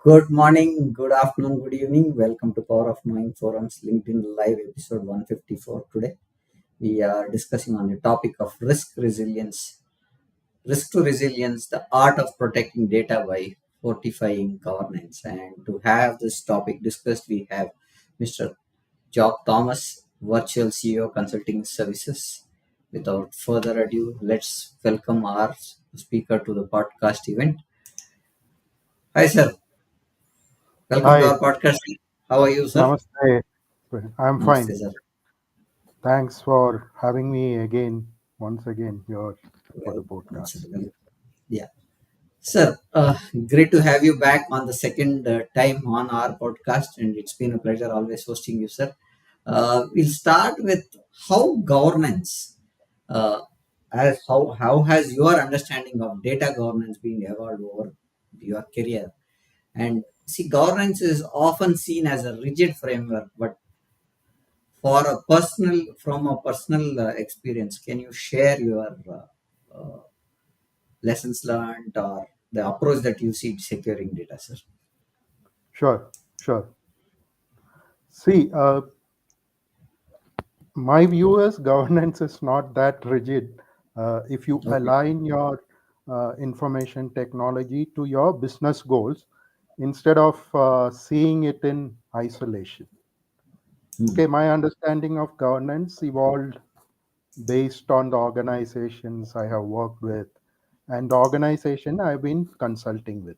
Good morning, good afternoon, good evening. Welcome to Power of Knowing Forums LinkedIn Live episode 154. Today we are discussing on the topic of risk resilience. Risk to resilience, the art of protecting data by fortifying governance. And to have this topic discussed, we have Mr. Job Thomas, Virtual CEO Consulting Services. Without further ado, let's welcome our speaker to the podcast event. Hi, sir. Welcome to Hi, our podcast. How are you, sir? namaste. I'm Namaste, fine. sir. Thanks for having me again, once again, here for the Welcome, sir. podcast. Yeah. Sir, great to have you back on the second time on our podcast, and it's been a pleasure always hosting you, sir. We'll start with how governance, how has your understanding of data governance been evolved over your career? And see, governance is often seen as a rigid framework, but from a personal experience, can you share your lessons learned or the approach that you see securing data, sir? Sure, sure. See, my view is governance is not that rigid. If you Okay. align your information technology to your business goals instead of seeing it in isolation. Hmm. Okay, my understanding of governance evolved based on the organizations I have worked with and the organization I've been consulting with.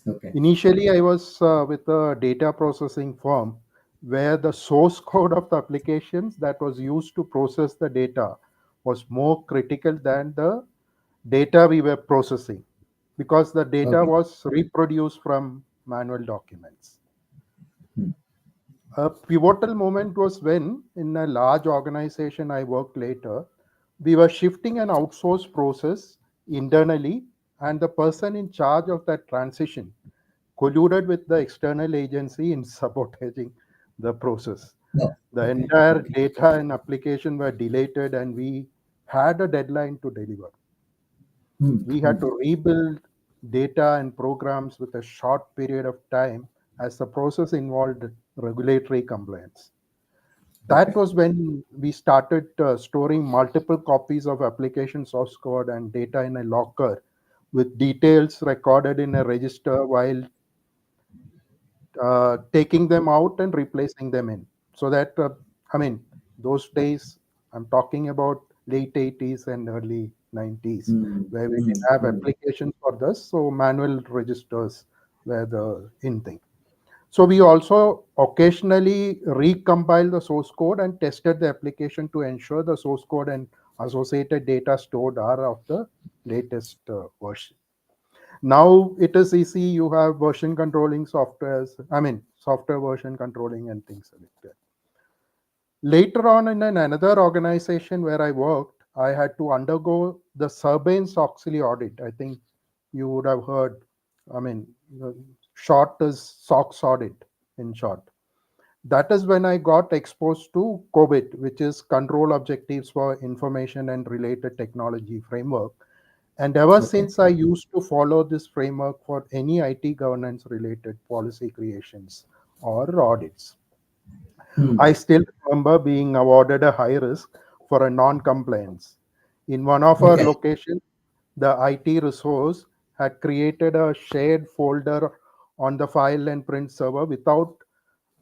Okay. Initially, I was with a data processing firm where the source code of the applications that was used to process the data was more critical than the data we were processing because the data Okay. was reproduced from manual documents. Hmm. A pivotal moment was when, in a large organization I worked later, we were shifting an outsourced process internally, and the person in charge of that transition colluded with the external agency in sabotaging the process. Oh, The okay. entire Okay. data and application were deleted, and we had a deadline to deliver. Hmm. We Hmm. had to rebuild data and programs with a short period of time as the process involved regulatory compliance. That Okay. was when we started storing multiple copies of application source code and data in a locker with details recorded in a register while taking them out and replacing them in. So that, I mean, those days, I'm talking about late 80s and early 90s, Hmm. where we Hmm. didn't have Hmm. applications for this. So manual registers were the in thing. So we also occasionally recompiled the source code and tested the application to ensure the source code and associated data stored are of the latest version. Now it is easy. You have version controlling softwares. I mean, software version controlling and things like that. Later on, in another organization where I worked, I had to undergo the Sarbanes-Oxley audit. I think you would have heard. I mean, the short is SOX audit in short. That is when I got exposed to COBIT, which is Control Objectives for Information and Related Technology Framework. And ever Okay. since I used to follow this framework for any IT governance related policy creations or audits. Hmm. I still remember being awarded a high risk for a non compliance. In one of our Okay. locations, the IT resource had created a shared folder on the file and print server without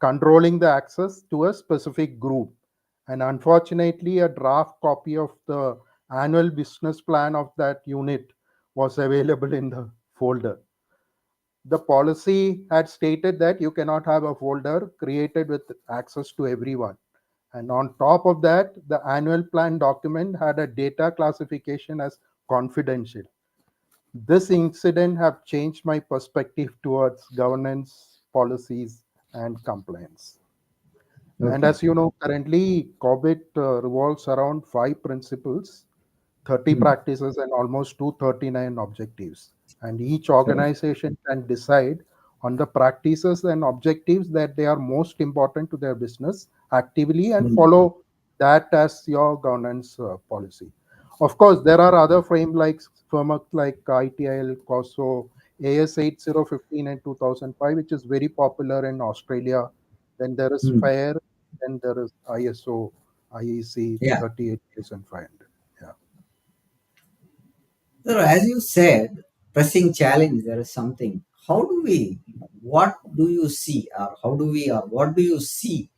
controlling the access to a specific group. And unfortunately, a draft copy of the annual business plan of that unit was available in the folder. The policy had stated that you cannot have a folder created with access to everyone. And on top of that, the annual plan document had a data classification as confidential. This incident have changed my perspective towards governance, policies, and compliance. And Okay. as you know, currently COBIT revolves around five principles, 30 Hmm. practices, and almost 239 objectives. And each Correct. organization can decide on the practices and objectives that they are most important to their business actively and Hmm. follow that as your governance policy. Of course, there are other frameworks like ITIL, COSO, AS 8015 in 2005, which is very popular in Australia. Then there is Hmm. FAIR, then there is ISO, IEC Yeah. 38500. Yeah. So as you said, pressing challenge, there is something. How do we, what do you see, or how do we, or what do you see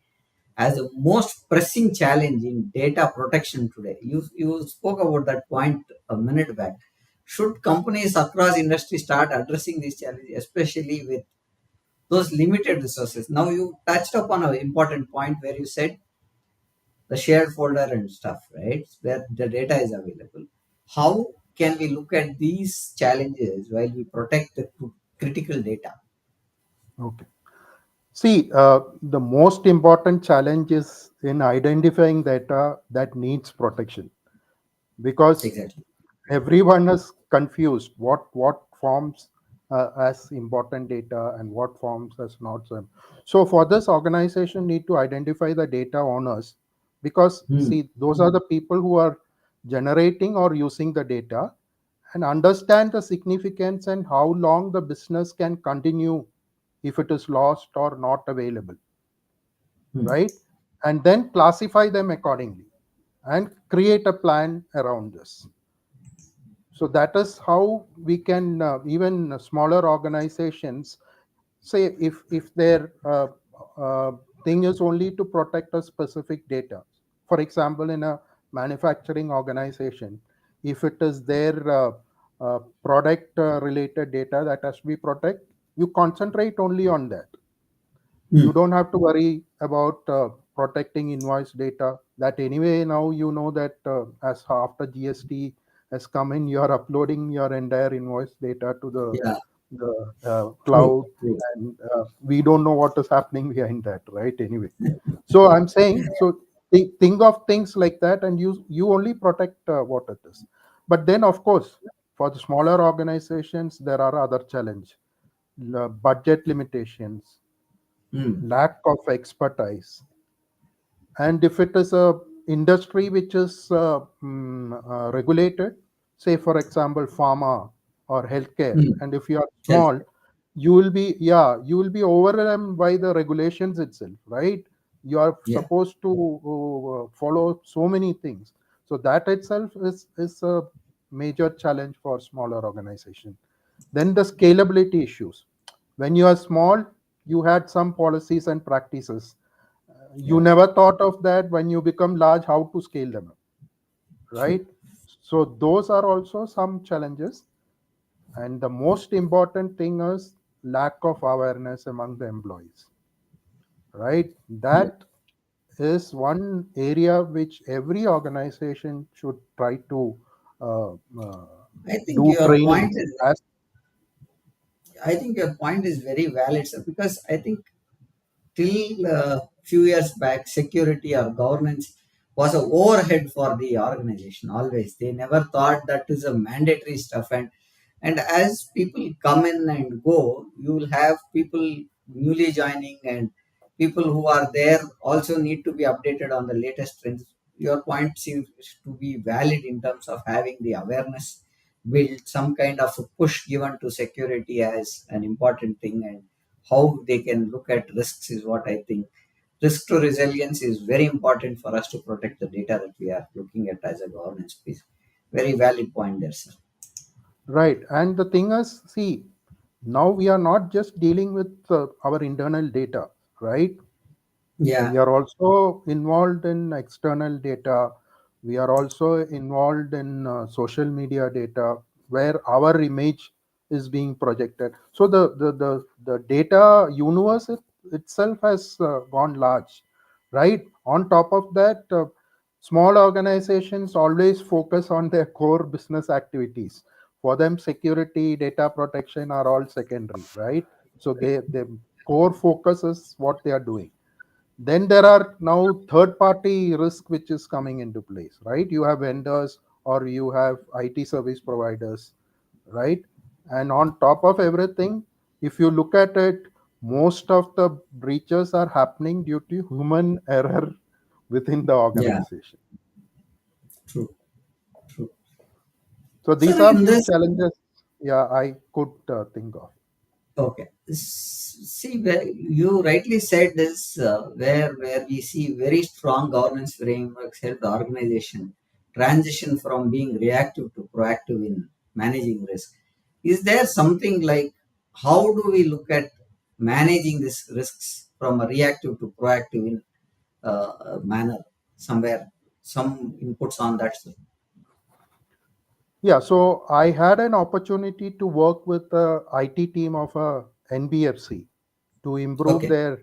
as the most pressing challenge in data protection today? You spoke about that point a minute back. Should companies across industry start addressing this challenge, especially with those limited resources? Now you touched upon an important point where you said the shared folder and stuff, right? Where the data is available. How can we look at these challenges while we protect the critical data? Okay. See, the most important challenge is in identifying data that needs protection, because Exactly. everyone is confused what forms as important data and what forms as not so. For this, organization need to identify the data owners, because Hmm. see, those are the people who are generating or using the data, and understand the significance and how long the business can continue if it is lost or not available, Hmm. right? And then classify them accordingly and create a plan around this. So that is how we can, even smaller organizations, say, if their uh, thing is only to protect a specific data. For example, in a manufacturing organization, if it is their product related data that has to be protect, you concentrate only on that. You Hmm. don't have to worry about protecting invoice data. That anyway, now you know that as after GST has come in, you are uploading your entire invoice data to Yeah. the True. cloud, True. and we don't know what is happening behind that, right? Anyway, so I'm saying, so think of things like that, and you only protect what it is. But then, of course, for the smaller organizations, there are other challenge, budget limitations, Hmm. lack of expertise, and if it is a industry which is regulated, say for example pharma or healthcare, Hmm. and if you are small, Healthcare. you will be overwhelmed by the regulations itself, right? You are Yeah. supposed to follow so many things. So that itself is a major challenge for smaller organization. Then the scalability issues. When you are small, you had some policies and practices. You Yeah. never thought of that when you become large, how to scale them up, True. right? So those are also some challenges. And the most important thing is lack of awareness among the employees, right? Yeah. That is one area which every organization should try to uh, uh, I think do your point training is. as. I think your point is very valid, sir, because I think till a few years back, security or governance was a overhead for the organization. Always, they never thought that is a mandatory stuff. And as people come in and go, you will have people newly joining, and people who are there also need to be updated on the latest trends. Your point seems to be valid in terms of having the awareness built, some kind of a push given to security as an important thing, and how they can look at risks is what I think. Risk to resilience is very important for us to protect the data that we are looking at as a governance piece. Very valid point there, sir. Right. And the thing is, see, now we are not just dealing with our internal data, right? Yeah. We are also involved in external data. We are also involved in social media data where our image is being projected. So the data universe itself has gone large, right? On top of that, small organizations always focus on their core business activities. For them, security, data protection are all secondary, right? So their core focus is what they are doing. Then there are now third party risk which is coming into place, right? You have vendors or you have IT service providers, right? And on top of everything, if you look at it, most of the breaches are happening due to human error within the Yeah. organization. True. True. So So these are in few this, challenges. Yeah, I could think of. Okay. See, where you rightly said this, where we see very strong governance frameworks help the organization transition from being reactive to proactive in managing risk. Is there something like how do we look at managing these risks from a reactive to proactive in manner? Somewhere, some inputs on that, sir. Yeah, so I had an opportunity to work with the IT team of a NBFC to improve Okay. their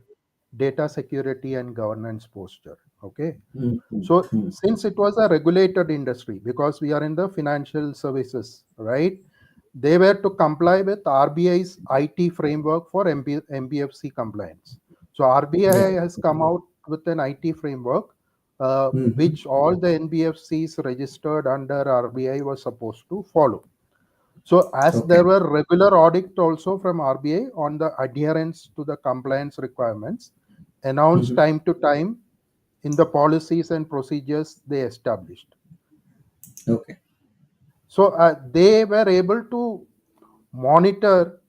data security and governance posture. Okay. Mm, mm, So mm. since it was a regulated industry, because we are in the financial services, right? They were to comply with RBI's IT framework for MBFC compliance. So RBI Okay. has come out with an IT framework Mhm. which all the NBFCs registered under RBI were supposed to follow. So as Okay. there were regular audit also from RBI on the adherence to the compliance requirements, announced Mhm. time to time in the policies and procedures they established. Okay. So they were able to monitor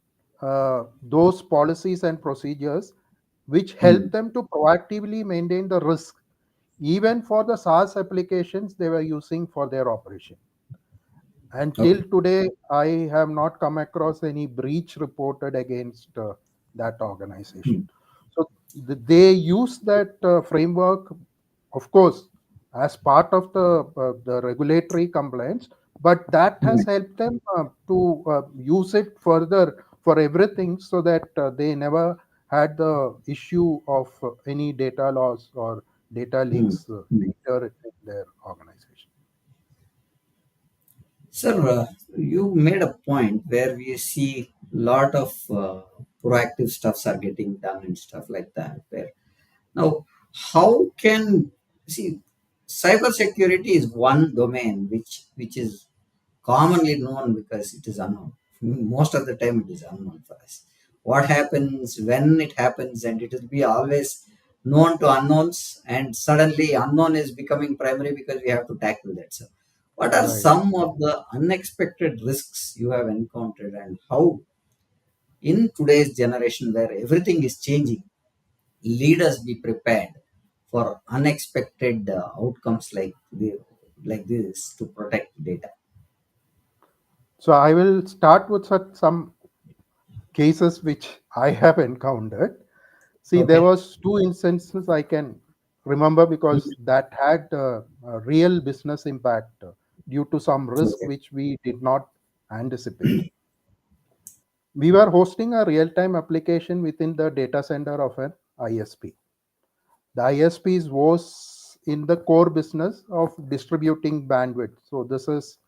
those policies and procedures, which help Mm. them to proactively maintain the risk, even for the SaaS applications they were using for their operation. Until Okay. today, I have not come across any breach reported against that organization. Mm. So they use that framework, of course, as part of the regulatory compliance, but that has Mm. helped them to use it further for everything, so that they never had the issue of any data loss or data Mm. leaks Mm. later in their organization. Sir, you made a point where we see lot of proactive stuffs are getting done and stuff like that. Where now, how can see cyber security is one domain which is commonly known because it is unknown. Most of the time, it is unknown for us. What happens when it happens, and it will be always known to unknowns, and suddenly unknown is becoming primary because we have to tackle that. So, what are Right. some of the unexpected risks you have encountered, and how in today's generation where everything is changing, leaders be prepared for unexpected outcomes like this to protect data? So I will start with some cases which I have encountered. See, there Okay. was two instances I can remember because that had a real business impact due to some risk Okay. which we did not anticipate. We were hosting a real-time application within the data center of an ISP. The ISPs was in the core business of distributing bandwidth. So this is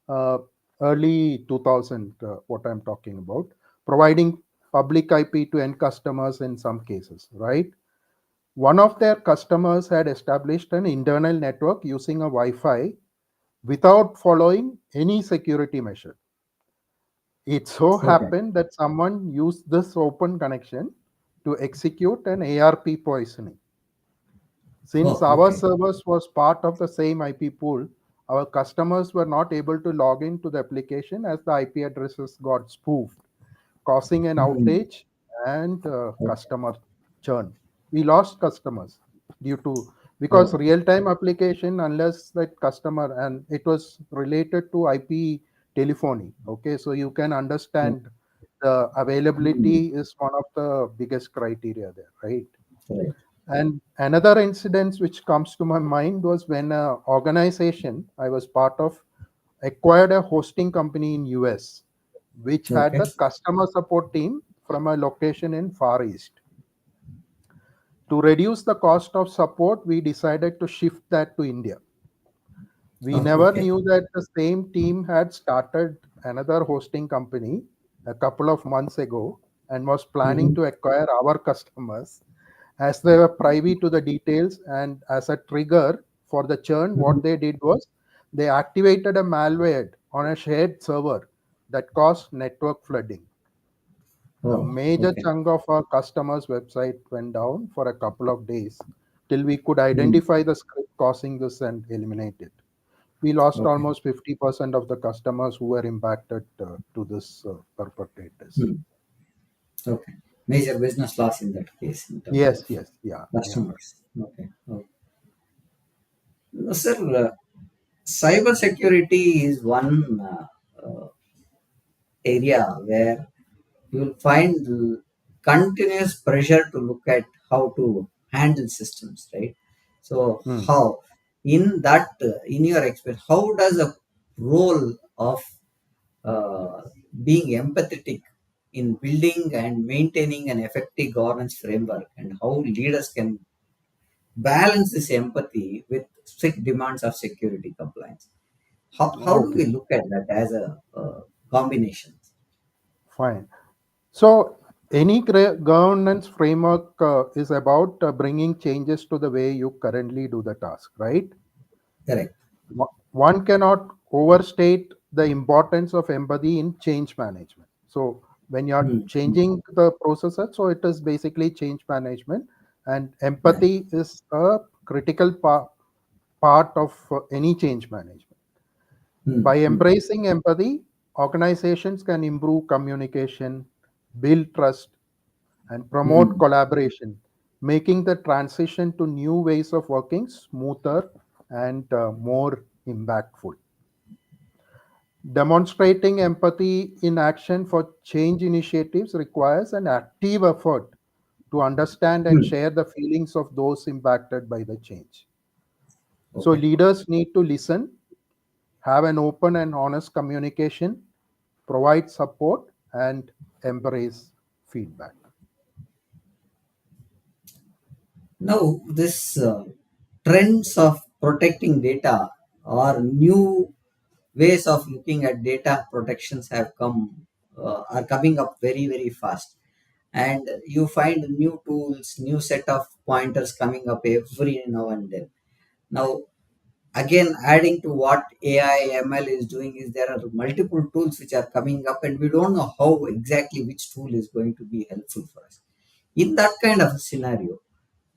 uh, early 2000, what I'm talking about, providing public IP to end customers in some cases, right? One of their customers had established an internal network using a Wi-Fi without following any security measure. It so Okay. happened that someone used this open connection to execute an ARP poisoning. Since Oh, our okay. servers was part of the same IP pool, our customers were not able to log into the application as the IP addresses got spoofed, causing an Hmm. outage and Okay. customer churn. We lost customers due to, because Oh. real-time application, unless that customer, and it was related to IP telephony. Okay, so you can Hmm. understand the availability is one of the biggest criteria there, right? Right. And another incident which comes to my mind was when an organization I was part of acquired a hosting company in US, which had Okay. the customer support team from a location in Far East. To reduce the cost of support, we decided to shift that to India. We Oh, never okay. knew that the same team had started another hosting company a couple of months ago and was planning Hmm. to acquire our customers. As they were privy to the details, and as a trigger for the churn, Hmm. what they did was they activated a malware on a shared server that caused network flooding. A Oh, major okay. chunk of our customers' website went down for a couple of days till we could Hmm. identify the script causing this and eliminate it. We lost Okay. almost 50% of the customers who were impacted to this perpetrators. Hmm. Okay. Major business loss in that case in terms Yes, of yes, yeah, yeah. customers. Okay. Okay. No, sir, cyber security is one area where you will find continuous pressure to look at how to handle systems, right? So Hmm. how in that in your experience, how does a role of uh, being empathetic in building and maintaining an effective governance framework, and how leaders can balance this empathy with strict demands of security compliance? How do Okay, we look at that as a combination? fine. So, any governance framework is about bringing changes to the way you currently do the task, right? Correct. One cannot overstate the importance of empathy in change management. So, when you are Hmm. Hmm. changing the processes, so it is basically change management, and Right. empathy is a critical part of any change management. Hmm. By Hmm. embracing empathy, organizations can improve communication, build trust, and promote Hmm. collaboration, making the transition to new ways of working smoother and more impactful. Demonstrating empathy in action for change initiatives requires an active effort to understand and Hmm. share the feelings of those impacted by the change. So, Okay. leaders need to listen, have an open and honest communication, provide support, and embrace feedback. Now, this trends of protecting data or new ways of looking at data protections have come are coming up very very fast, and you find new tools, new set of pointers coming up every now and then. Now, again, adding to what AI ML is doing is there are multiple tools which are coming up, and we don't know how exactly which tool is going to be helpful for us. In that kind of a scenario,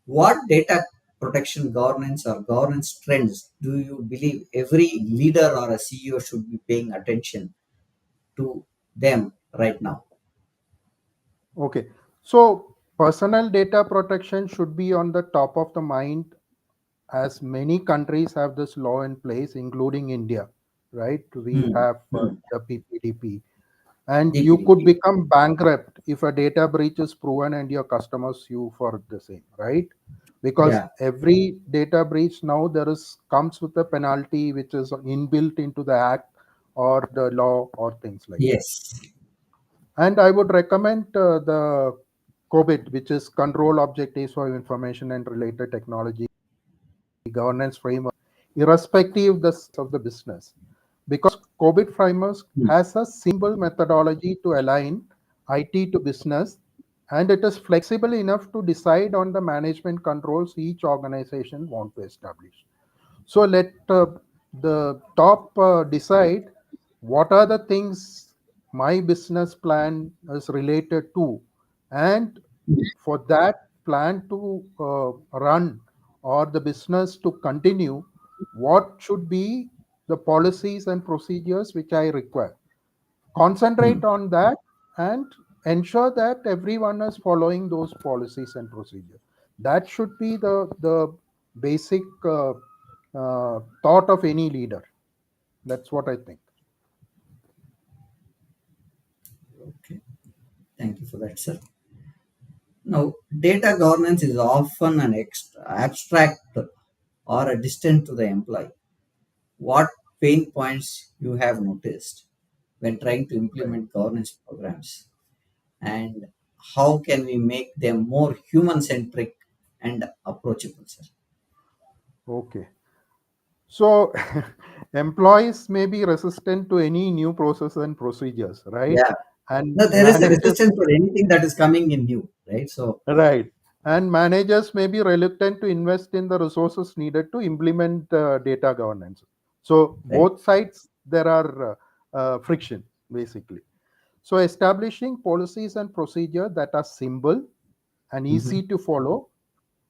what data protection governance or governance trends do you believe every leader or a CEO should be paying attention to them right now? Okay. So, personal data protection should be on the top of the mind as many countries have this law in place, including India, right? We Hmm. have Hmm. the PPDP. And you could DPDP. become bankrupt if a data breach is proven and your customers sue for the same, right? Because Yeah. every data breach now there is comes with a penalty which is inbuilt into the act or the law or things like that. Yes. And I would recommend the COBIT, which is Control Objectives for Information and Related Technology Governance Framework, irrespective of the business. Because COBIT framework Hmm. has a simple methodology to align IT to business, and it is flexible enough to decide on the management controls each organization want to establish. So let the top decide what are the things my business plan is related to, and for that plan to run or the business to continue, what should be the policies and procedures which I require. Hmm. Concentrate on that and ensure that everyone is following those policies and procedures. That should be the basic thought of any leader. That's what I think. Okay. Thank you for that, sir. Now, data governance is often an abstract or a distant to the employee. What pain points you have noticed when trying to Right. implement governance programs, and how can we make them more human centric and approachable, sir? Okay. So employees may be resistant to any new process and procedures, right? Yeah. And No, there is a managers, resistance for anything that is coming in new, right? So, right. And managers may be reluctant to invest in the resources needed to implement data governance. So right. both sides there are friction basically. So establishing policies and procedure that are simple and Mhm. easy to follow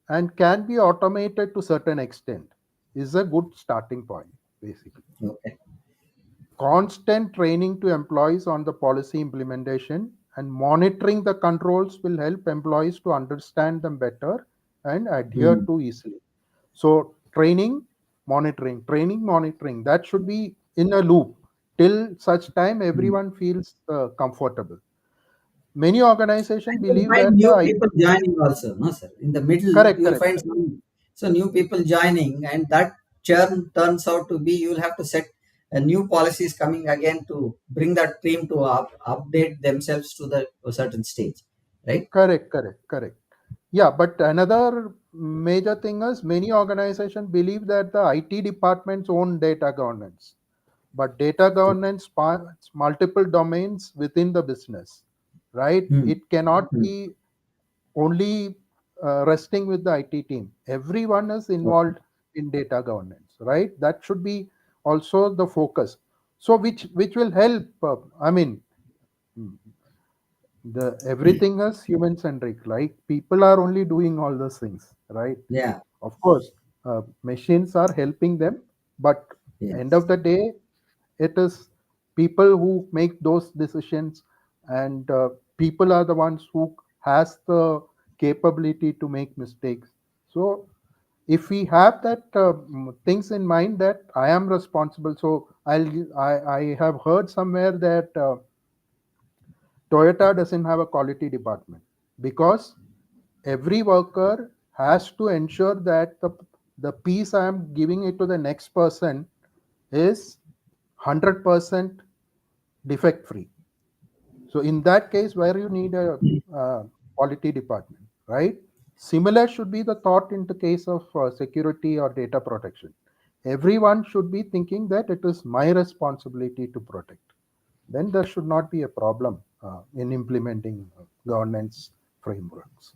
and can be automated to certain extent is a good starting point. basically. Okay. Constant training to employees on the policy implementation and monitoring the controls will help employees to understand them better and adhere Hmm. to easily. So training, monitoring, that should be in a loop till such time Hmm. everyone feels comfortable. Many organizations And you'll believe find that the new people joining also, no, sir? In the middle, correct, you'll correct, find so new people joining, and that churn turns out to be you'll have to set a new policies coming again to bring that team to update themselves to the a certain stage, right? correct. Yeah, but another major thing is many organizations believe that the IT departments own data governance, but data governance spans multiple domains within the business, right? Hmm. It cannot Hmm. be only resting with the IT team. Everyone is Okay. involved in data governance, right? That should be also the focus. So which will help. I mean, the everything is human centric. Like people are only doing all those things, right? Yeah. Of course, machines are helping them, but end Yes. of the day, it is people who make those decisions, and people are the ones who has the capability to make mistakes. So if we have that things in mind that I am responsible, so I have heard somewhere that Toyota doesn't have a quality department because every worker has to ensure that the piece I am giving it to the next person is 100% defect free. So in that case, where you need a quality department, right? Similar should be the thought in the case of security or data protection. Everyone should be thinking that it is my responsibility to protect. Then there should not be a problem in implementing governance frameworks.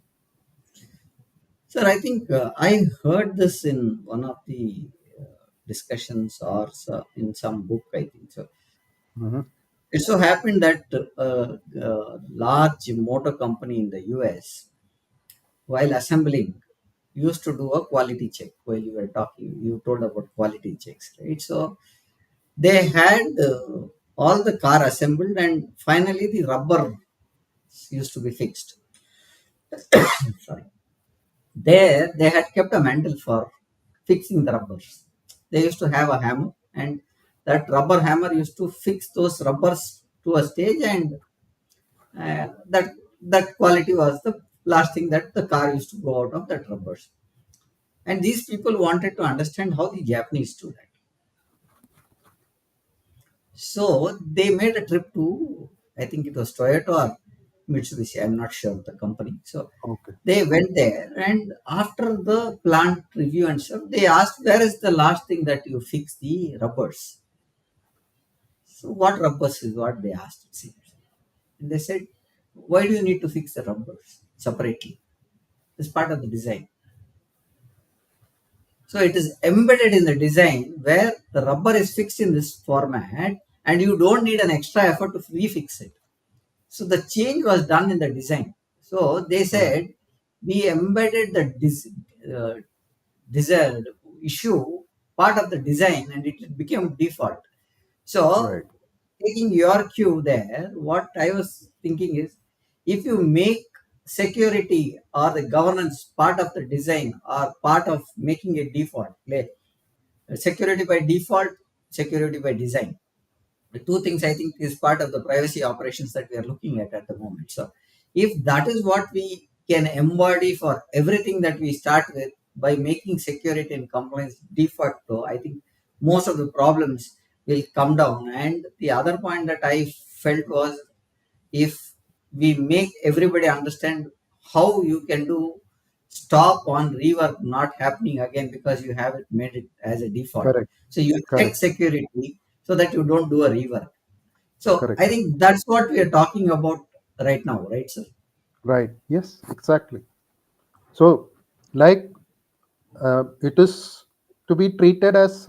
Sir, I think I heard this in one of the discussions or in some book, I think so. Mhm. It so happened that a large motor company in the US, while assembling, used to do a quality check. While you were talking, you told about quality checks, right? So they had all the car assembled, and finally the rubber used to be fixed. Sorry. There, they had kept a mantle for fixing the rubbers. They used to have a hammer, and that rubber hammer used to fix those rubbers to a stage, and that quality was the last thing that the car used to go out of that rubbers. And these people wanted to understand how the Japanese do that. So they made a trip to, I think it was Toyota or Mitsubishi, I'm not sure the company. So Okay. they went there, and after the plant review and stuff, they asked, where is the last thing that you fix the rubbers? So what rubbers is what they asked, it seems. And they said, why do you need to fix the rubbers separately? It's part of the design. So it is embedded in the design where the rubber is fixed in this format, and you don't need an extra effort to refix it. So the change was done in the design. So they Right. said we embedded the desired issue part of the design, and it became default. So Right. taking your cue there, what I was thinking is if you make security or the governance part of the design or part of making it default, like security by default, security by design. The two things I think is part of the privacy operations that we are looking at the moment. So, if that is what we can embody for everything that we start with by making security and compliance default, though, I think most of the problems will come down. And the other point that I felt was if we make everybody understand how you can do stop on rework not happening again because you have it made it as a default, Correct. so you check Correct. security so that you don't do a rework. So I Correct. think that's what we are talking about right now, right, sir? Right. Yes, exactly. So, like, it is to be treated as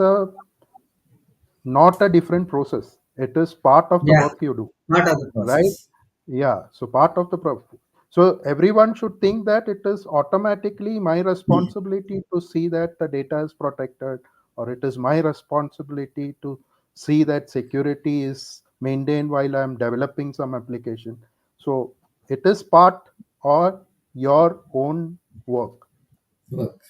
not a different process. It is part of the Yeah, work you do, part of the right? process. Yeah. So, part of the so everyone should think that it is automatically my responsibility to see that the data is protected or it is my responsibility to see that security is maintained while I'm developing some application. So it is part or your own work. Work.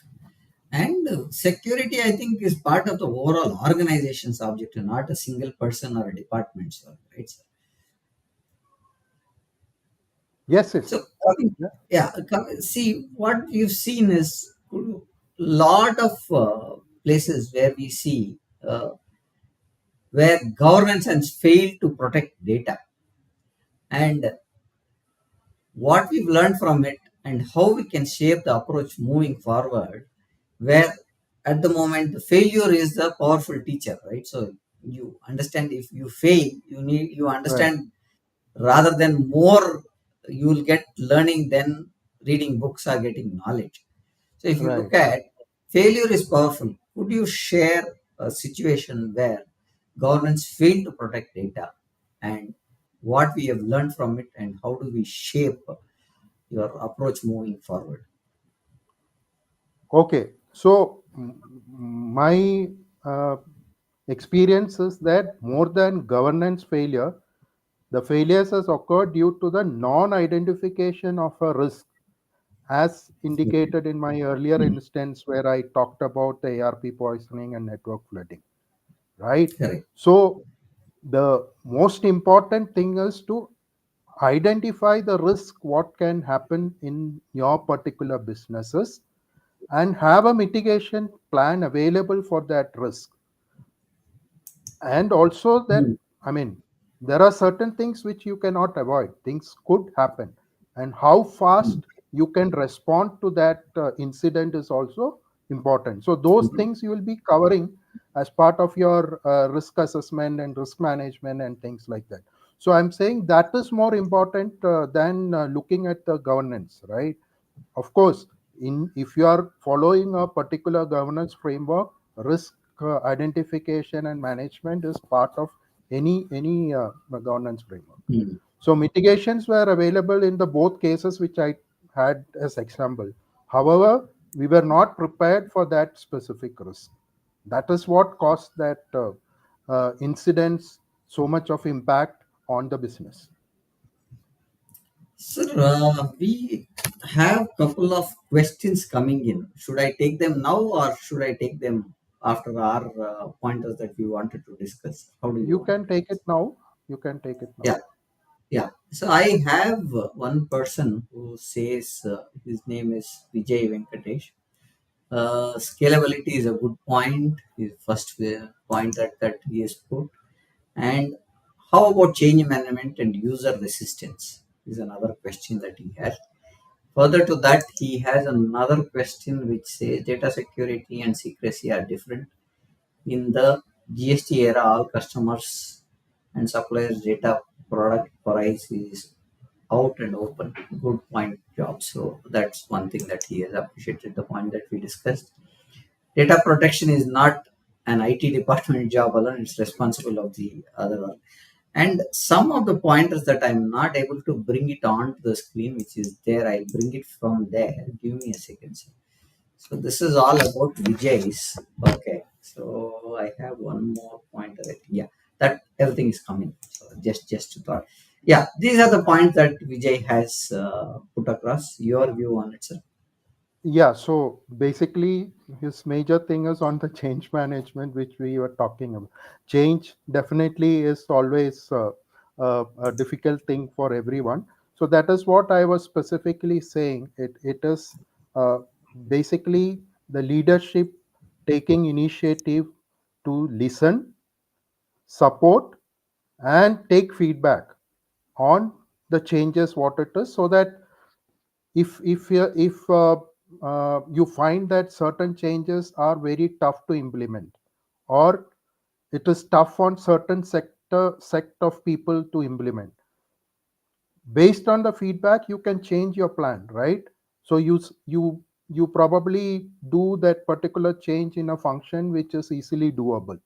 And security, I think, is part of the overall organization's objective, not a single person or a department's work, right? Yes, So, yes. Yeah. yeah, see, what we've seen is lot of places where we see where governance has failed to protect data, and what we've learned from it and how we can shape the approach moving forward, where at the moment the failure is the powerful teacher, right? So you understand, if you fail, you Right, understand, rather than more, you will get learning than reading books or getting knowledge. So if you right. look at, failure is powerful. Could you share a situation where governance failed to protect data, and what we have learned from it, and how do we shape your approach moving forward? Okay. So my uh, experience is that more than governance failure, the failures has occurred due to the non-identification of a risk, as indicated in my earlier instance where I talked about the ARP poisoning and network flooding, right? Correct. So the most important thing is to identify the risk what can happen in your particular businesses and have a mitigation plan available for that risk. And also that, Hmm. I mean, there are certain things which you cannot avoid, things could happen, and how Hmm. fast you can respond to that incident is also important. So those Hmm. things you will be covering as part of your risk assessment and risk management and things like that. So I'm saying that is more important than looking at the governance, right? Of course, in if you are following a particular governance framework, risk identification and management is part of any governance framework. Hmm. So mitigations were available in the both cases which I had as example. However, we were not prepared for that specific risk. That is what caused that incidents so much of impact on the business. Sir, we have couple of questions coming in. Should I take them now, or should I take them after our pointers that we wanted to discuss? How do you You want can to do take it this? now. You can take it now. Yeah, yeah. So I have one person who says, his name is Vijay Venkatesh. Scalability is a good point. Is first point that he has put. And how about change management and user resistance? Is another question that he has. Further to that, he has another question which says data security and secrecy are different. In the GST era, all customers and suppliers' data product price is out and open. Good point, Job. So that's one thing that he has appreciated, the point that we discussed. Data protection is not an IT department job alone, it's responsible of the other one. And some of the pointers that I'm not able to bring it onto the screen, which is there, I'll bring it from there. Give me a second, sir. So this is all about Vijay's. Okay. So I have one more pointer. Yeah, that everything is coming. So just to thought. Yeah, these are the points that Vijay has put across. Your view on it, sir. Yeah, so basically, his major thing is on the change management, which we were talking about. Change definitely is always a difficult thing for everyone. So that is what I was specifically saying. It is uh, basically the leadership taking initiative to listen, support, and take feedback on the changes what it is, so that if you find that certain changes are very tough to implement, or it is tough on certain sect of people to implement, based on the feedback you can change your plan, right? So you probably do that particular change in a function which is easily doable,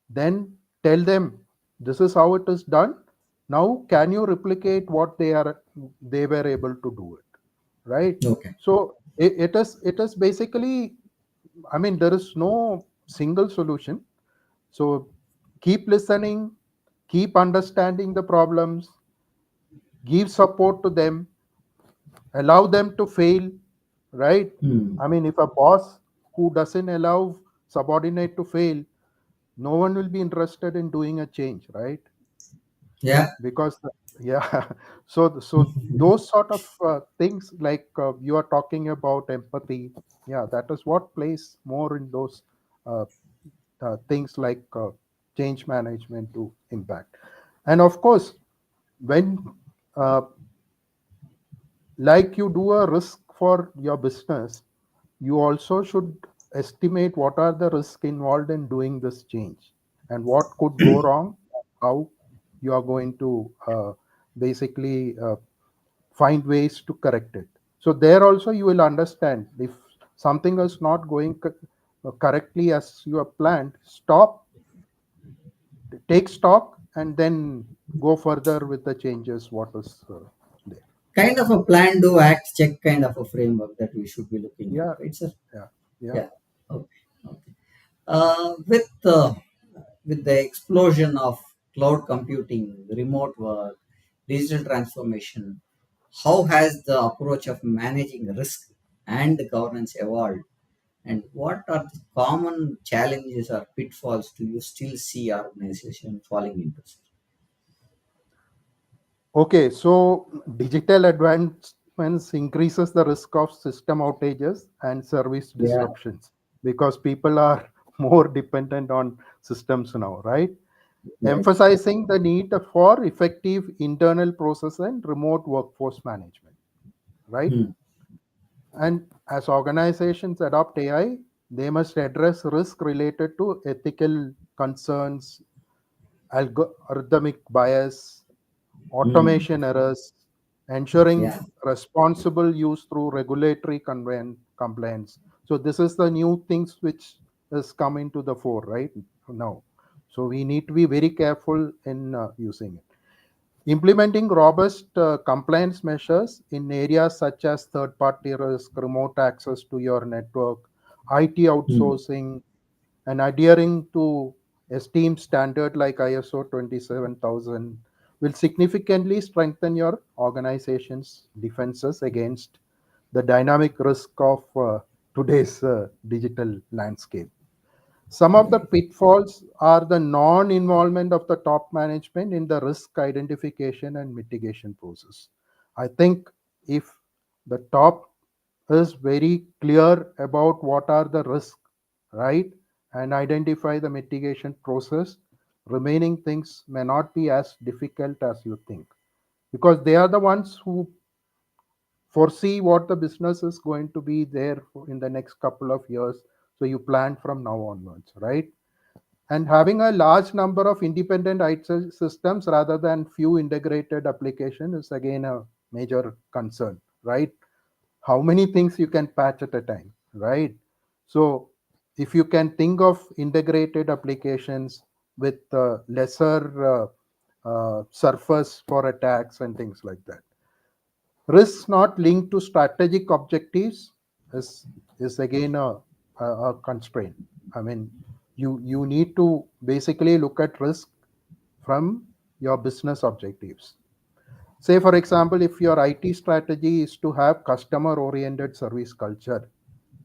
then tell them this is how it is done. Now can you replicate what they were able to do it, right? Okay. So it is basically, I mean, there is no single solution. So keep listening, keep understanding the problems, give support to them, allow them to fail, right? Hmm. I mean, if a boss who doesn't allow subordinate to fail, no one will be interested in doing a change, right? Yeah. Because yeah, so those sort of things, like you are talking about empathy, yeah, that is what plays more in those uh, things like change management to impact. And of course, when uh, like you do a risk for your business, you also should estimate what are the risks involved in doing this change and what could go wrong, how you are going to basically find ways to correct it. So there also you will understand if something is not going correctly as you have planned, stop, take stock, and then go further with the changes what is there. Kind of a plan, do, act, check kind of a framework that we should be looking at, Yeah, right, sir? yeah, yeah. Yeah. Okay. Okay. With the explosion of cloud computing, remote work, digital transformation, how has the approach of managing risk and the governance evolved? And what are the common challenges or pitfalls do you still see organization falling into, sir? Okay, so digital advancements increases the risk of system outages and service Yeah. disruptions because people are more dependent on systems now, right? Right. Emphasizing the need for effective internal process and remote workforce management, right? Hmm. And as organizations adopt AI, they must address risk related to ethical concerns, algorithmic bias, Hmm. automation errors, ensuring Yeah. responsible use through regulatory compliance. So this is the new things which is coming to the fore right now. So we need to be very careful in using it. Implementing robust compliance measures in areas such as third party risk, remote access to your network, IT Hmm. outsourcing, and adhering to esteemed standard like ISO 27000 will significantly strengthen your organization's defenses against the dynamic risk of today's digital landscape. Some of the Right. pitfalls are the non involvement of the top management in the risk identification and mitigation process. I think if the top is very clear about what are the risks, right, and identify the mitigation process, remaining things may not be as difficult as you think because they are the ones who foresee what the business is going to be there in the next couple of years. So you plan from now onwards, right? And having a large number of independent IT systems rather than few integrated application is again a major concern, right? How many things you can patch at a time, right? So if you can think of integrated applications with lesser surface for attacks and things like that. Risks not linked to strategic objectives is again a constraint. I mean, you need to basically look at risk from your business objectives. Say, for example, if your IT strategy is to have customer oriented service culture,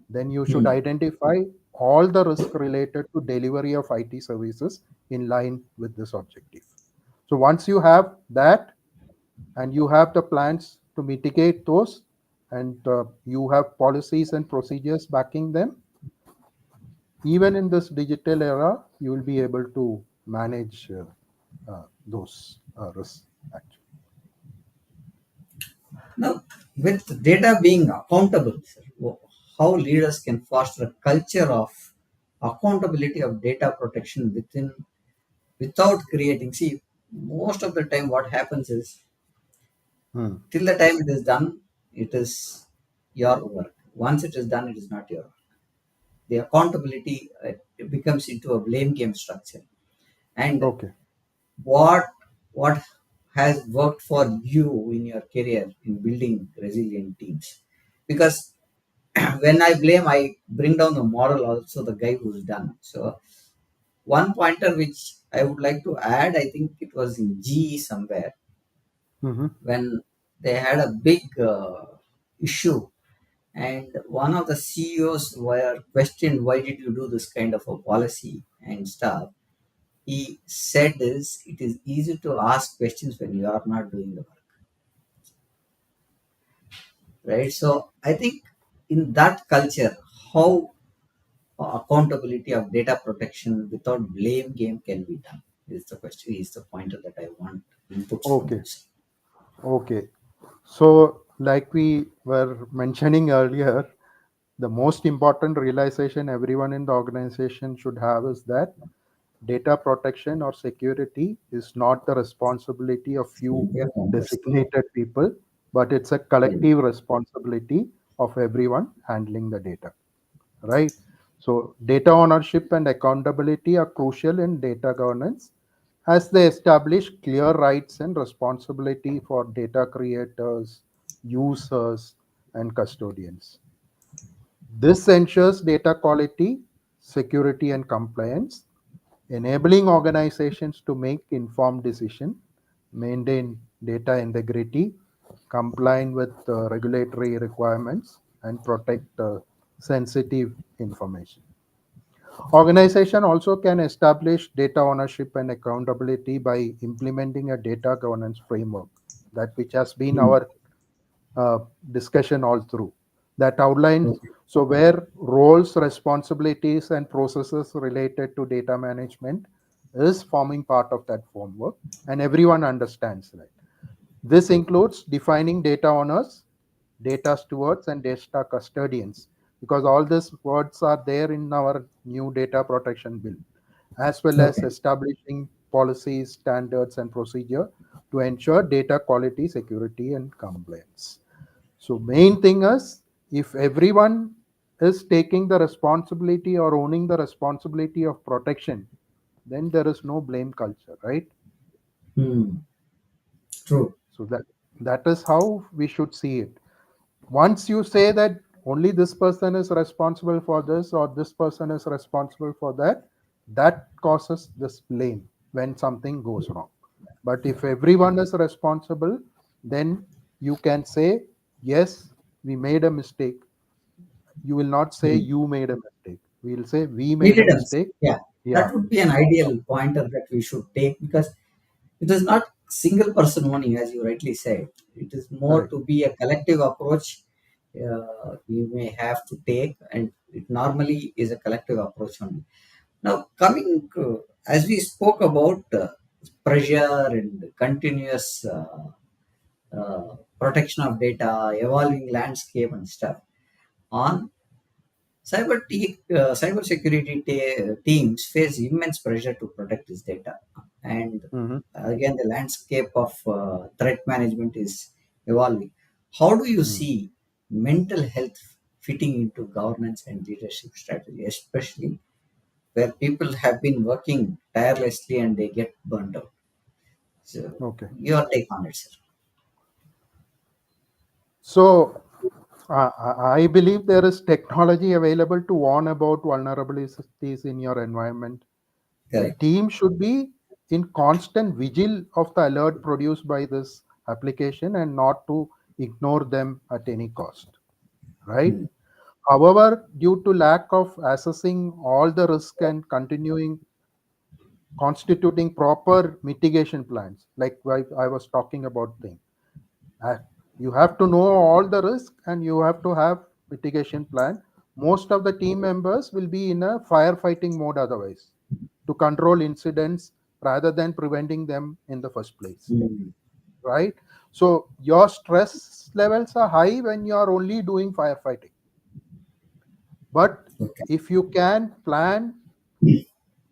then you should Hmm. identify all the risk related to delivery of IT services in line with this objective. So once you have that and you have the plans to mitigate those and you have policies and procedures backing them, even in this digital era, you will be able to manage those risks actually. Now, with data being accountable, sir, how leaders can foster a culture of accountability of data protection without creating. See, most of the time, what happens is Hmm. till the time it is done, it is your work. Once it is done, it is not your work. The accountability it becomes into a blame game structure. And Okay. what what has worked for you in your career in building resilient teams? Because when I blame, I bring down the moral also the guy who's done. So one pointer which I would like to add, I think it was in GE somewhere Mm-hmm. when they had a big issue, and one of the CEOs were questioned, why did you do this kind of a policy and stuff. He said is, it is easy to ask questions when you are not doing the work, right? So I think in that culture, how accountability of data protection without blame game can be done is the question, is the pointer that I want inputs from Okay. you. Okay. So, like we were mentioning earlier, the most important realization everyone in the organization should have is that data protection or security is not the responsibility of few Yeah, members. designated people, but it's a collective responsibility of everyone handling the data, right? So, data ownership and accountability are crucial in data governance as they establish clear rights and responsibility for data creators, users, and custodians. This ensures data quality, security, and compliance, enabling organizations to make informed decisions, maintain data integrity, comply with regulatory requirements, and protect sensitive information. Organization also can establish data ownership and accountability by implementing a data governance framework, that which has been Hmm. our uh, discussion all through, that outlines Okay. so where roles, responsibilities, and processes related to data management is forming part of that framework, and everyone understands that. This includes defining data owners, data stewards, and data custodians, because all these words are there in our new data protection bill, as well as Okay. establishing policies, standards, and procedure to ensure data quality, security, and compliance. So main thing is, if everyone is taking the responsibility or owning the responsibility of protection, then there is no blame culture, right? Hmm. True. So that is how we should see it. Once you say that only this person is responsible for this or this person is responsible for that, that causes this blame when something goes wrong. But if everyone is responsible, then you can say, yes, we made a mistake. You will not say Hmm. you made a mistake. We will say we made a Evidence. mistake. Yeah, Yeah, that would be an ideal pointer that we should take, because it is not single person owning, as you rightly said. It is more correct. to be a collective approach you may have to take, and it normally is a collective approach only. Now, coming as we spoke about pressure and continuous protection of data, evolving landscape and stuff. On cyber security teams face immense pressure to protect this data, and Mhm. again, the landscape of threat management is evolving. How do you Mm. see mental health fitting into governance and leadership strategy, especially where people have been working tirelessly and they get burnt out? So, Okay. your take on it, sir. So I believe there is technology available to warn about vulnerabilities in your environment. The Correct. team should be in constant vigil of the alert produced by this application and not to ignore them at any cost, right? Hmm. However, due to lack of assessing all the risk and continuing constituting proper mitigation plans, like I was talking about thing, uh, you have to know all the risk and you have to have mitigation plan. Most of the team members will be in a firefighting mode otherwise, to control incidents rather than preventing them in the first place, Hmm. right? So your stress levels are high when you are only doing firefighting. But Okay. if you can plan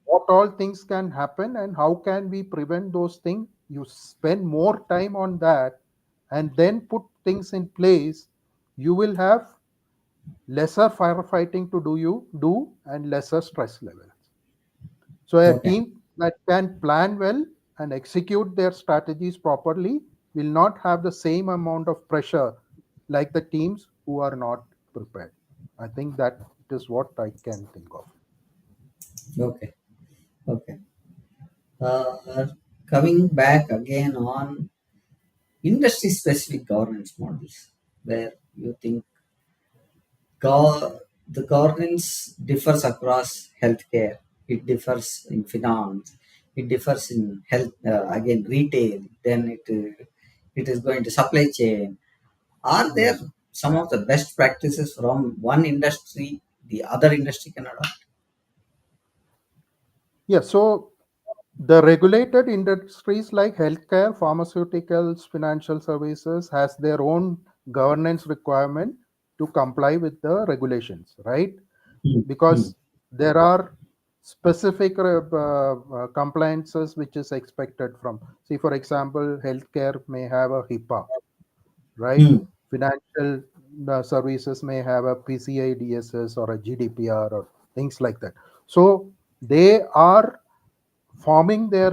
what all things can happen and how can we prevent those things, you spend more time on that and then put things in place, you will have lesser firefighting to do and lesser stress levels. So a Okay. team that can plan well and execute their strategies properly will not have the same amount of pressure like the teams who are not prepared. I think that is what I can think of. Okay. Okay. Uh, Coming back again on industry specific governance models, where you think the governance differs across healthcare, it differs in finance, it differs in health, again retail, then it is going to supply chain. Are there Yes. some of the best practices from one industry the other industry can adopt? Yeah. So the regulated industries like healthcare, pharmaceuticals, financial services has their own governance requirement to comply with the regulations, right? Hmm, hmm, Because there are specific compliances which is expected from. See, for example, healthcare may have a HIPAA, right? hmm, Financial services may have a PCI DSS or a GDPR or things like that. So they are forming their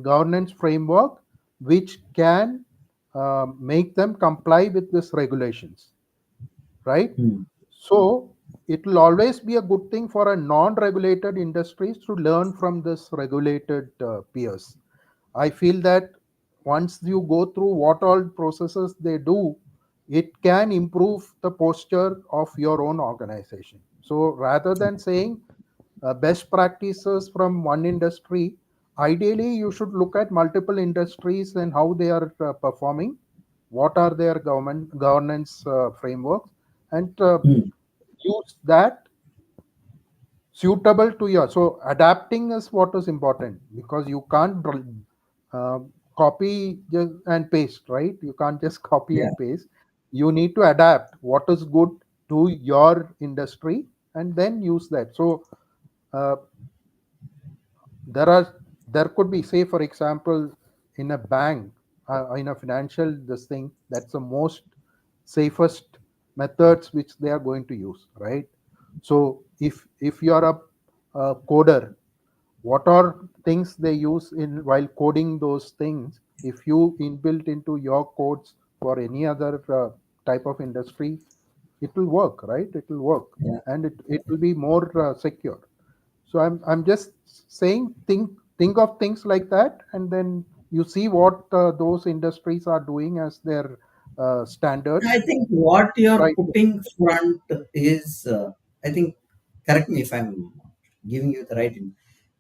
governance framework which can make them comply with these regulations, right? hmm. So it will always be a good thing for a non-regulated industries to learn from this regulated peers. I feel that once you go through what all processes they do, it can improve the posture of your own organization. So rather than saying best practices from one industry, ideally you should look at multiple industries and how they are performing, what are their government governance frameworks, and Hmm. use that suitable to your. So adapting is what is important, because you can't uh, copy just and paste, right? You can't just copy Yeah, and paste. You need to adapt what is good to your industry and then use that. So uh, there are, there could be, say for example, in a bank, in a financial this thing, that's the most safest methods which they are going to use, right? So if you are a coder, what are things they use in while coding those things, if you inbuilt into your codes for any other type of industry, it will work, right? It will work, yeah. and it will be more secure. So I'm just saying, think of things like that, and then you see what those industries are doing as their I standards. think what you're Right. putting front is, I think, correct me if I'm giving you the right.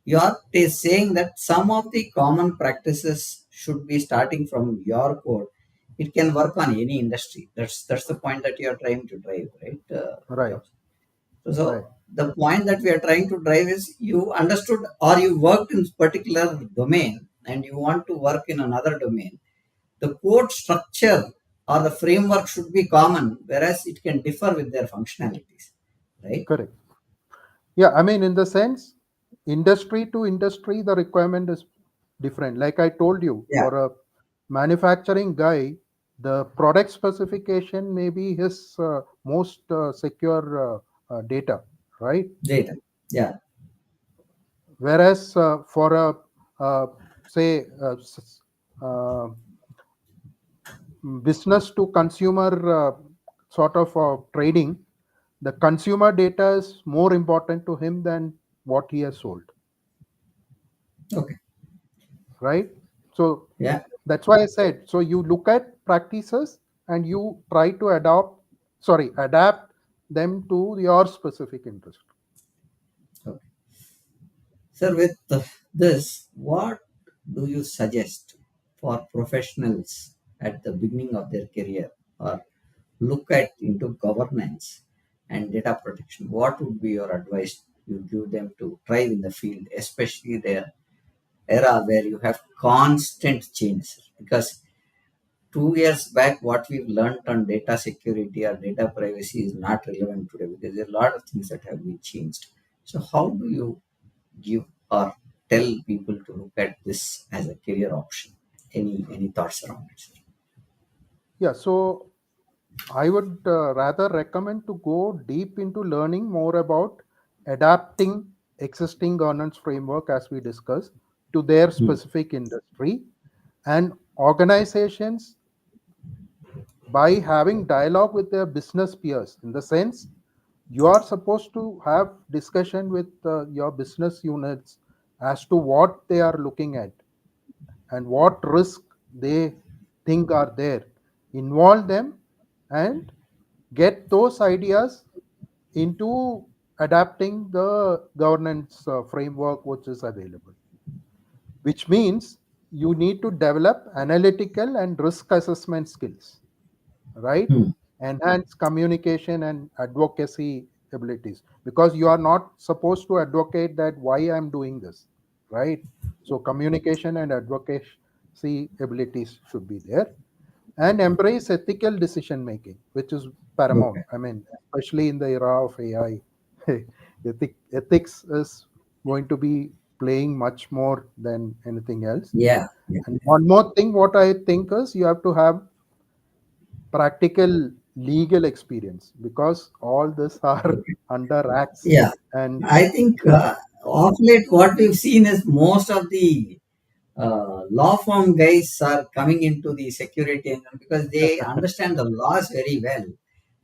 You are saying that some of the common practices should be starting from your code. It can work on any industry. That's the point that you are trying to drive, right? Right. Jobs. So Right. the point that we are trying to drive is you understood or you worked in particular domain and you want to work in another domain. The code structure or the framework should be common, whereas it can differ with their functionalities, right? Correct. Yeah, I mean, in the sense, industry to industry, the requirement is different. Like I told you, Yeah, for a manufacturing guy, the product specification may be his most secure data, right? data. Yeah, Whereas for a uh, say uh, business to consumer sort of trading, the consumer data is more important to him than what he has sold, okay. right? So Yeah. that's why I said, so you look at practices and you try to adapt them to your specific interest. Okay. Sir, with this, what do you suggest for professionals at the beginning of their career or look at into governance and data protection? What would be your advice you give them to thrive in the field, especially their era where you have constant change? Because 2 years back, what we've learned on data security or data privacy is not relevant today because there are a lot of things that have been changed. So, how do you give or tell people to look at this as a career option? Any thoughts around it, sir? Yeah, so I would rather recommend to go deep into learning more about adapting existing governance framework, as we discussed, to their Hmm. specific industry, and organizations by having dialogue with their business peers, in the sense, you are supposed to have discussion with your business units as to what they are looking at and what risk they think are there. Involve them and get those ideas into adapting the governance framework which is available, which means you need to develop analytical and risk assessment skills, right? Hmm. Enhance communication and advocacy abilities, because you are not supposed to advocate that why I'm doing this, right? So communication and advocacy abilities should be there, and embrace ethical decision making, which is paramount. Okay. I mean, especially in the era of AI, ethics is going to be playing much more than anything else. Yeah. Yeah. And one more thing, what I think is you have to have practical legal experience, because all this are Okay. under acts Yeah. and I think of late what we've seen is most of the law firm guys are coming into the security because they understand the laws very well.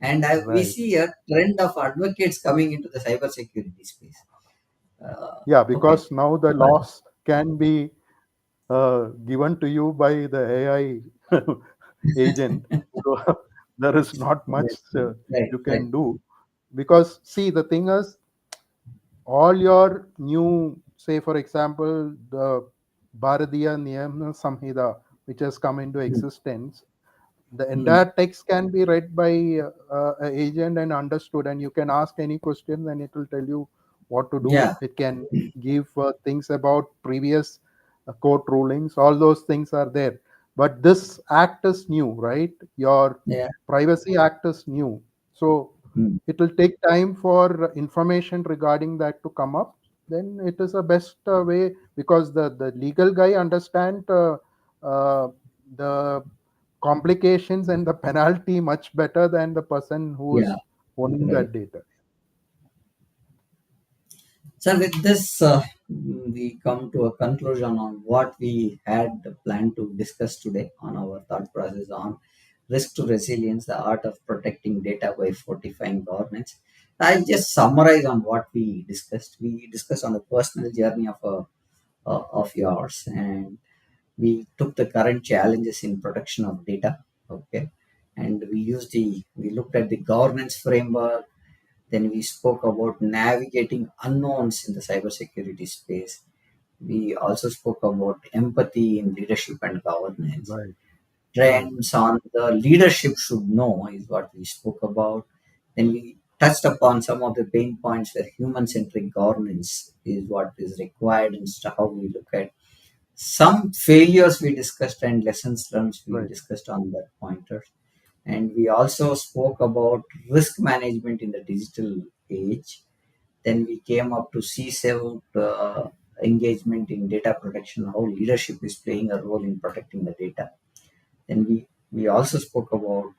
And we right. see a trend of advocates coming into the cyber security space. Yeah, Okay. because now the laws can be given to you by the AI agent. So there is not much Right, you right. can do. Because, see, the thing is, all your new, say, for example, the Bharatiya Niyama Samhita, which has come into Hmm. existence, the Hmm. entire text can be read by an agent and understood, and you can ask any question and it will tell you what to do. Yeah, It can give things about previous court rulings. All those things are there, but this act is new, right? Your yeah. privacy act is new, so Hmm. it will take time for information regarding that to come up. Then it is a best way, because the legal guy understand uh, the complications and the penalty much better than the person who Yeah, is owning right. that data. So with this, we come to a conclusion on what we had planned to discuss today on our thought process on risk to resilience, the art of protecting data by fortifying governance. I'll just summarize on what we discussed. We discussed on the personal journey of yours, and we took the current challenges in protection of data. Okay, and we looked at the governance framework. Then we spoke about navigating unknowns in the cybersecurity space. We also spoke about empathy in leadership and governance. Right, right, Trends on the leadership should know is what we spoke about. Then we touched upon some of the pain points where human centric governance is what is required and how we look at some failures we discussed and lessons learned we right, discussed on that pointers. And we also spoke about risk management in the digital age. Then we came up to C7 engagement in data protection, how leadership is playing a role in protecting the data. Then we also spoke about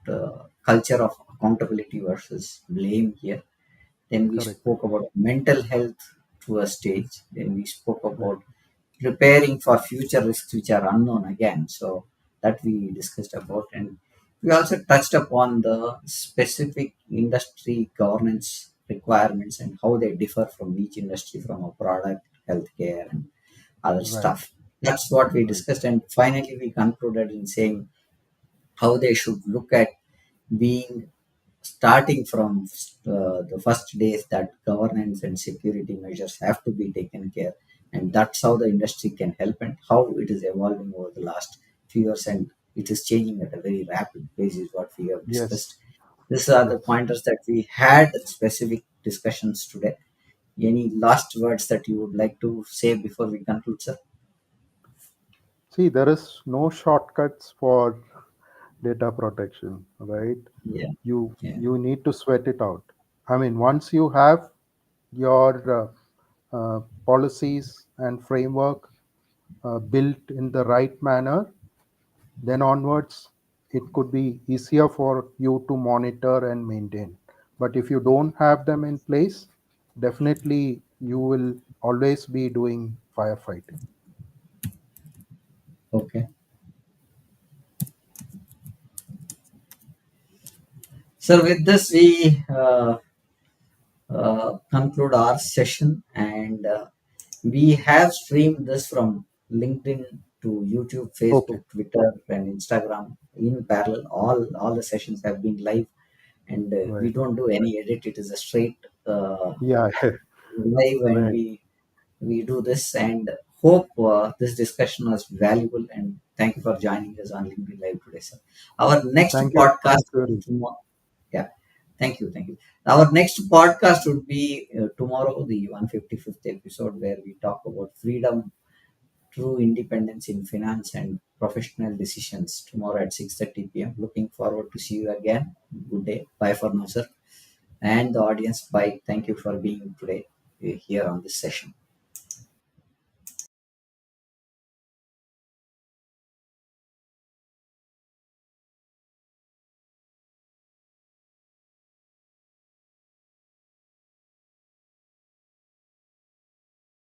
culture of accountability versus blame here. Then we correct, spoke about mental health to a stage. Then we spoke right, about preparing for future risks which are unknown again. So that we discussed about, and we also touched upon the specific industry governance requirements and how they differ from each industry, from a product, healthcare, and other right, stuff. That's what we right, discussed, and finally we concluded in saying how they should look at being starting from the first days that governance and security measures have to be taken care, and that's how the industry can help and how it is evolving over the last few years, and it is changing at a very rapid pace is what we have yes, discussed. These are the yes. pointers that we had specific discussions today. Any last words that you would like to say before we conclude, sir? See, there is no shortcuts for data protection, right? Yeah, yeah. You need to sweat it out. I mean, once you have your policies and framework built in the right manner, then onwards, it could be easier for you to monitor and maintain. But if you don't have them in place, definitely you will always be doing firefighting. Okay. So with this, we conclude our session. And we have streamed this from LinkedIn to YouTube, Okay. Facebook, Twitter, and Instagram in parallel. All the sessions have been live, and we Right. don't do any edit. It is a straight Yeah. live, and Right. we do this. And hope this discussion was valuable. And thank you for joining us on LinkedIn Live today, sir. Our next Thank you. podcast Thank you. tomorrow. Yeah, thank you. Our next podcast would be tomorrow, the 155th episode, where we talk about freedom, true independence in finance and professional decisions, tomorrow at 6:30 p.m. Looking forward to see you again. Good day. Bye for now, sir. And the audience, bye. Thank you for being today here on this session.